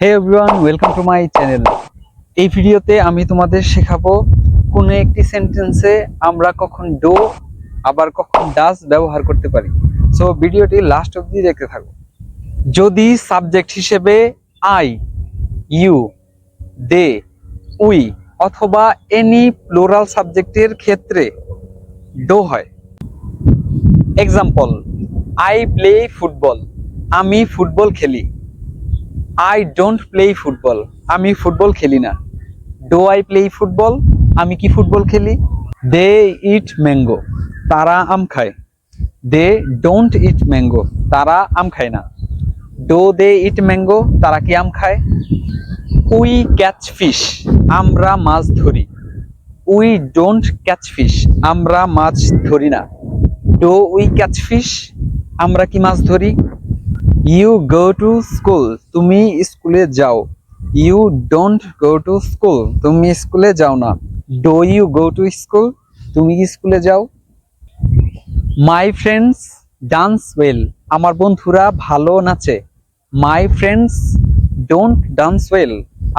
Hey everyone, welcome to my channel. এই ভিডিওতে আমি তোমাদের শেখাবো কোন একটি সেন্টেন্সে আমরা কখন ডো আবার কখন ডাজ ব্যবহার করতে পারি। সো ভিডিওটি লাস্ট অবধি দেখতে থাকো। যদি সাবজেক্ট হিসেবে আই, ইউ, দে, উই অথবা এনি প্লুরাল সাবজেক্টের ক্ষেত্রে ডো হয়। এক্সাম্পল, আই প্লে ফুটবল, আমি ফুটবল খেলি। আই ডোন্ট প্লে ফুটবল, আমি ফুটবল খেলি না। ডো আই প্লে ফুটবল, আমি কি ফুটবল খেলি। দে ইট ম্যাঙ্গো, তারা আম খায়। দে ডোন্ট ইট ম্যাঙ্গো, তারা আম খায় না। ডো দে ইট ম্যাঙ্গো, তারা কি আম খায়। উই ক্যাচ ফিশ, আমরা মাছ ধরি। উই ডোন্ট ক্যাচ ফিশ, আমরা মাছ ধরি না। ডো উই ক্যাচ ফিশ, আমরা কি মাছ ধরি। ইউ গো টু স্কুল, তুমি স্কুলে যাও। You don't go to school, তুমি স্কুলে যাও না। Do you go to school, তুমি কি স্কুলে যাও। মাই ফ্রেন্ডস ডান্স ওয়েল, আমার বন্ধুরা ভালো নাচে। My friends don't dance well,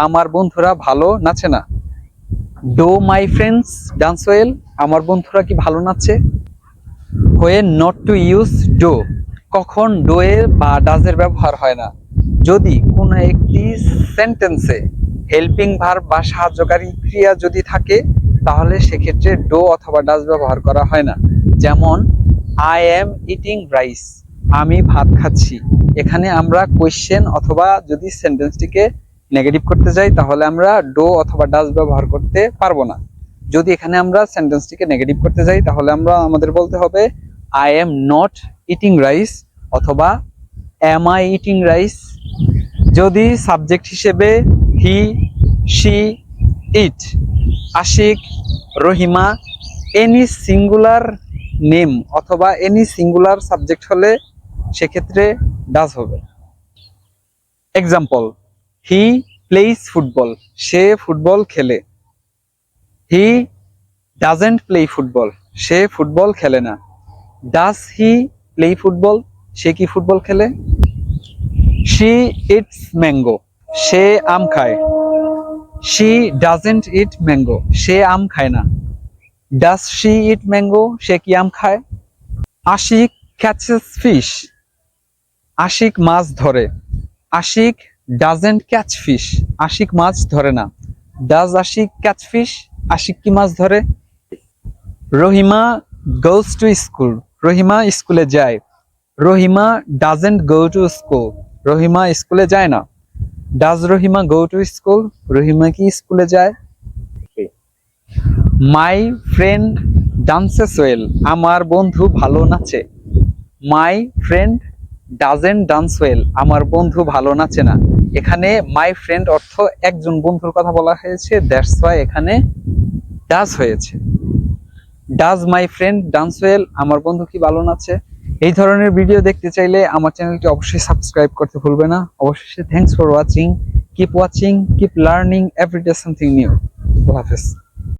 আমার বন্ধুরা ভালো নাচে না। Do my friends dance well, আমার বন্ধুরা কি ভালো নাচে। When not to use do, কখন ডো এর বা ডাজের ব্যবহার হয় না। যদি কোনো একটি সেন্টেন্সে হেল্পিং ভার্ব বা সাহায্যকারী ক্রিয়া যদি থাকে তাহলে সেক্ষেত্রে ডো অথবা ডাজ ব্যবহার করা হয় না। যেমন আই এম ইটিং রাইস, আমি ভাত খাচ্ছি। এখানে আমরা কোয়েশ্চেন অথবা যদি সেন্টেন্সটিকে নেগেটিভ করতে যাই তাহলে আমরা ডো অথবা ডাজ ব্যবহার করতে পারবো না। যদি এখানে আমরা সেন্টেন্সটিকে নেগেটিভ করতে যাই তাহলে আমাদের বলতে হবে I am not eating rice অথবা এম আই ইটিং রাইস। যদি সাবজেক্ট হিসেবে he, she, it, Ashik, Rahima any singular name অথবা এনি সিঙ্গুলার সাবজেক্ট হলে সেক্ষেত্রে ডাজ হবে। এক্সাম্পল, হি প্লেইজ ফুটবল, সে ফুটবল খেলে। হি ডাজেন্ট প্লে ফুটবল, সে ফুটবল খেলে না। ডাজ হি প্লে ফুটবল, সে কি ফুটবল খেলে। শি ইটস ম্যাঙ্গো, সে আম খায়। শি ডাজেন্ট ইট ম্যাঙ্গো, সে আম খায় না। ডাজ শি ইট ম্যাঙ্গো, সে কি আম খায়। আশিক ক্যাচেস ফিশ, আশিক মাছ ধরে। Ashik doesn't catch fish, Ashik মাছ ধরে না। Does Ashik catch fish, Ashik কি মাছ ধরে। Rahima goes to school, Rahima স্কুলে যায়। Rahima doesn't go to school, Rahima স্কুলে যায় না। Does Rahima go to school, Rahima কি স্কুলে যায়। মাই ফ্রেন্ড ডান্সেস ওয়েল, আমার বন্ধু ভালো নাচে। My friend doesn't dance well, আমার বন্ধু ভালো নাচে না। এখানে মাই ফ্রেন্ড অর্থ একজন বন্ধুর কথা বলা হয়েছে, দ্যাটস ওয়াই এখানে ডাজ হয়েছে। Does my friend dance well, আমার বন্ধু কি ভালো নাচে। এই ধরনের ভিডিও দেখতে চাইলে আমার চ্যানেলটি অবশ্যই সাবস্ক্রাইব করতে ভুলবে না। অবশ্যই thanks for watching, keep learning everyday something new. আল্লাহ হাফেজ।